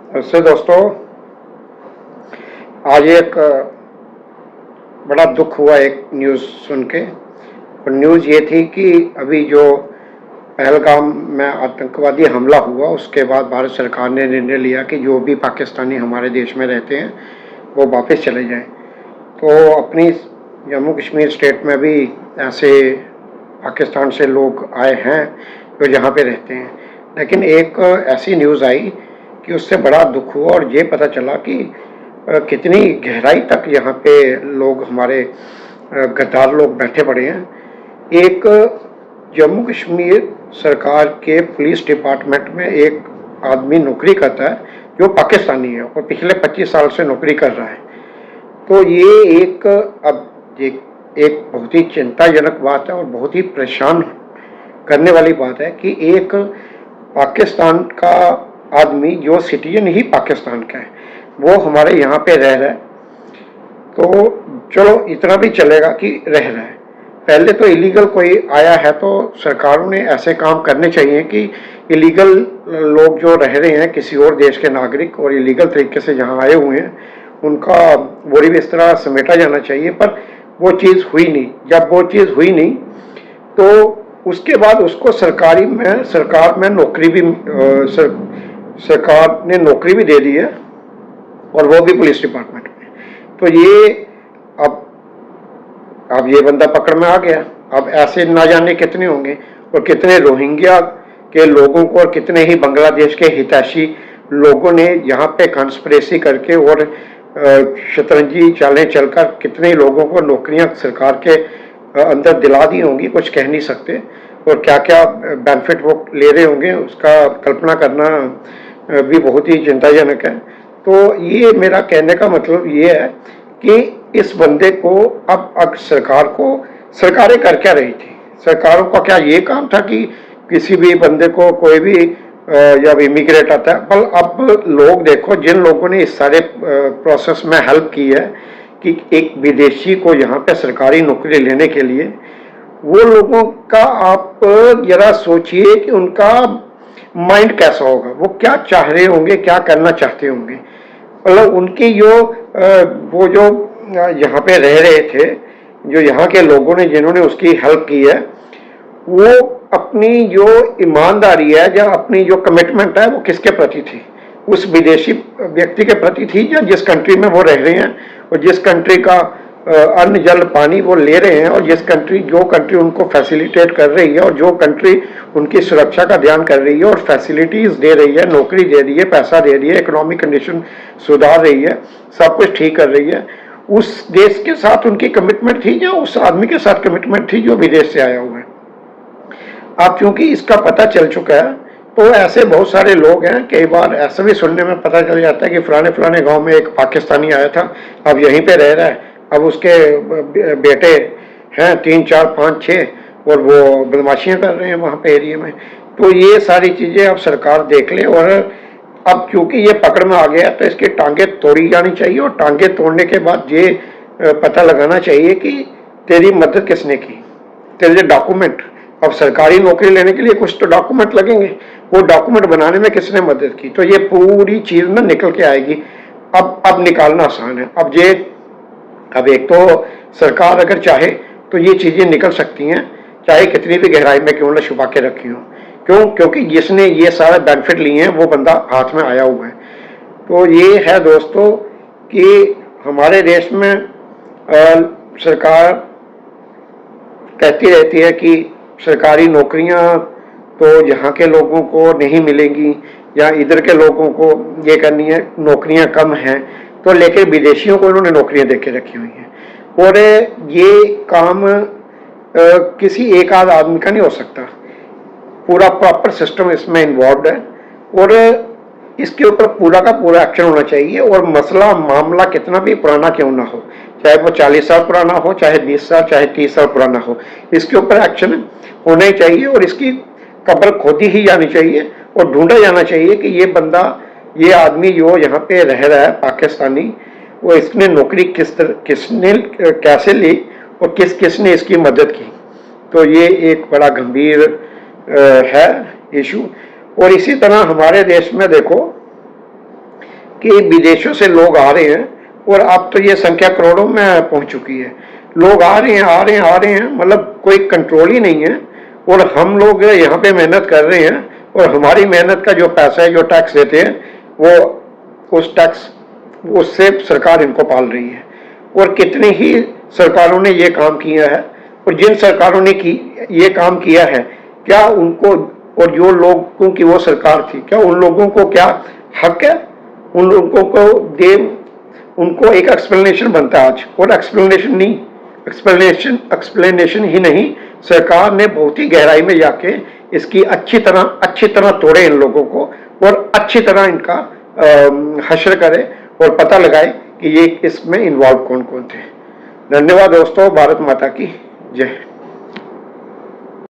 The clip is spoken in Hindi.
उससे दोस्तों, आज एक बड़ा दुख हुआ एक न्यूज़ सुन के। और न्यूज़ ये थी कि अभी जो पहलगाम में आतंकवादी हमला हुआ उसके बाद भारत सरकार ने निर्णय लिया कि जो भी पाकिस्तानी हमारे देश में रहते हैं वो वापस चले जाएं। तो अपनी जम्मू कश्मीर स्टेट में भी ऐसे पाकिस्तान से लोग आए हैं जो जहाँ पे रहते हैं, लेकिन एक ऐसी न्यूज़ आई कि उससे बड़ा दुख हुआ और ये पता चला कि कितनी गहराई तक यहाँ पे लोग हमारे गद्दार लोग बैठे पड़े हैं। एक जम्मू कश्मीर सरकार के पुलिस डिपार्टमेंट में एक आदमी नौकरी करता है जो पाकिस्तानी है और पिछले 25 साल से नौकरी कर रहा है। तो ये एक बहुत ही चिंताजनक बात है और बहुत ही परेशान करने वाली बात है कि एक पाकिस्तान का आदमी जो सिटीजन ही पाकिस्तान का है वो हमारे यहाँ पे रह रहा है। तो चलो इतना भी चलेगा कि रह रहा है। पहले तो इलीगल कोई आया है तो सरकारों ने ऐसे काम करने चाहिए कि इलीगल लोग जो रह रहे हैं किसी और देश के नागरिक और इलीगल तरीके से जहाँ आए हुए हैं उनका बोरी बिस्तरा समेटा जाना चाहिए, पर वो चीज़ हुई नहीं। जब वो चीज़ हुई नहीं तो उसके बाद उसको सरकार में नौकरी भी सरकार ने नौकरी भी दे दी है और वो भी पुलिस डिपार्टमेंट में। तो ये अब ये बंदा पकड़ में आ गया। अब ऐसे ना जाने कितने होंगे और कितने रोहिंग्या के लोगों को और कितने ही बांग्लादेश के हितैषी लोगों ने यहाँ पे कंस्पिरेसी करके और शतरंजी चालें चलकर कितने लोगों को नौकरियां सरकार के अंदर दिला दी होंगी, कुछ कह नहीं सकते। और क्या क्या बेनिफिट वो ले रहे होंगे उसका कल्पना करना भी बहुत ही चिंताजनक है। तो ये मेरा कहने का मतलब ये है कि इस बंदे को अब सरकारें कर क्या रही थी? सरकारों का क्या ये काम था कि किसी भी बंदे को कोई भी जब इमिग्रेट आता है, पर अब लोग देखो जिन लोगों ने इस सारे प्रोसेस में हेल्प की है कि एक विदेशी को यहाँ पे सरकारी नौकरी लेने के लिए, वो लोगों का आप जरा सोचिए कि उनका माइंड कैसा होगा, वो क्या चाह रहे होंगे, क्या करना चाहते होंगे। मतलब उनकी वो जो यहाँ पे रह रहे थे, जो यहाँ के लोगों ने जिन्होंने उसकी हेल्प की है, वो अपनी जो ईमानदारी है या अपनी जो कमिटमेंट है वो किसके प्रति थी? उस विदेशी व्यक्ति के प्रति थी या जिस कंट्री में वो रह रहे हैं और जिस कंट्री का अन्न जल पानी वो ले रहे हैं और जो कंट्री उनको फैसिलिटेट कर रही है और जो कंट्री उनकी सुरक्षा का ध्यान कर रही है और फैसिलिटीज दे रही है, नौकरी दे रही है, पैसा दे रही है, इकोनॉमिक कंडीशन सुधार रही है, सब कुछ ठीक कर रही है, उस देश के साथ उनकी कमिटमेंट थी या उस आदमी के साथ कमिटमेंट थी जो विदेश से आया हुआ है? अब क्योंकि इसका पता चल चुका है तो ऐसे बहुत सारे लोग हैं, कई बार ऐसा भी सुनने में पता चल जाता है कि फलाने गांव में एक पाकिस्तानी आया था, अब यहीं पे रह रहा है, अब उसके बेटे हैं 3 4 5 6 और वो बदमाशियां कर रहे हैं वहाँ पे एरिया में। तो ये सारी चीज़ें अब सरकार देख ले। और अब क्योंकि ये पकड़ में आ गया तो इसकी टांगे तोड़ी जानी चाहिए और टांगे तोड़ने के बाद ये पता लगाना चाहिए कि तेरी मदद किसने की, तेरे डॉक्यूमेंट। अब सरकारी नौकरी लेने के लिए कुछ तो डॉक्यूमेंट लगेंगे, वो डॉक्यूमेंट बनाने में किसने मदद की, तो ये पूरी चीज ना निकल के आएगी। अब निकालना आसान है। अब एक तो सरकार अगर चाहे तो ये चीजें निकल सकती हैं, चाहे कितनी भी गहराई में क्यों ना छुपा के रखी हो। क्योंकि जिसने ये सारे बेनिफिट लिए हैं वो बंदा हाथ में आया हुआ है। तो ये है दोस्तों कि हमारे देश में सरकार कहती रहती है कि सरकारी नौकरियां तो यहाँ के लोगों को नहीं मिलेंगी या इधर के लोगों को ये करनी है, नौकरियां कम हैं, तो लेकिन विदेशियों को इन्होंने नौकरियां देके रखी हुई हैं। और ये काम किसी एक आध आदमी का नहीं हो सकता, पूरा प्रॉपर सिस्टम इसमें इन्वॉल्व है और इसके ऊपर पूरा का पूरा एक्शन होना चाहिए। और मामला कितना भी पुराना क्यों ना हो, चाहे वो 40 साल पुराना हो, चाहे 20 साल, चाहे 30 साल पुराना हो, इसके ऊपर एक्शन होना ही चाहिए और इसकी कब्र खोदी ही जानी चाहिए और ढूंढा जाना चाहिए कि ये आदमी जो यहाँ पे रह रहा है पाकिस्तानी, वो इसने नौकरी किसने कैसे ली और किसने इसकी मदद की। तो ये एक बड़ा गंभीर है इशू। और इसी तरह हमारे देश में देखो कि विदेशों से लोग आ रहे हैं और अब तो ये संख्या करोड़ों में पहुंच चुकी है। लोग आ रहे हैं, आ रहे हैं, आ रहे हैं, मतलब कोई कंट्रोल ही नहीं है। और हम लोग यहाँ पे मेहनत कर रहे हैं और हमारी मेहनत का जो पैसा है, जो टैक्स देते हैं, वो उस टैक्स उससे सरकार इनको पाल रही है। और कितनी ही सरकारों ने ये काम किया है, और जिन सरकारों ने ये काम किया है, क्या उनको, और जो लोगों की वो सरकार थी, क्या उन लोगों को क्या हक है? उन लोगों को उनको एक एक्सप्लेनेशन बनता है आज, और एक्सप्लेनेशन ही नहीं, सरकार ने बहुत ही गहराई में जाके इसकी अच्छी तरह तोड़े इन लोगों को, और अच्छी तरह इनका हश्र करे और पता लगाए कि ये इसमें इन्वॉल्व कौन कौन थे। धन्यवाद दोस्तों। भारत माता की जय।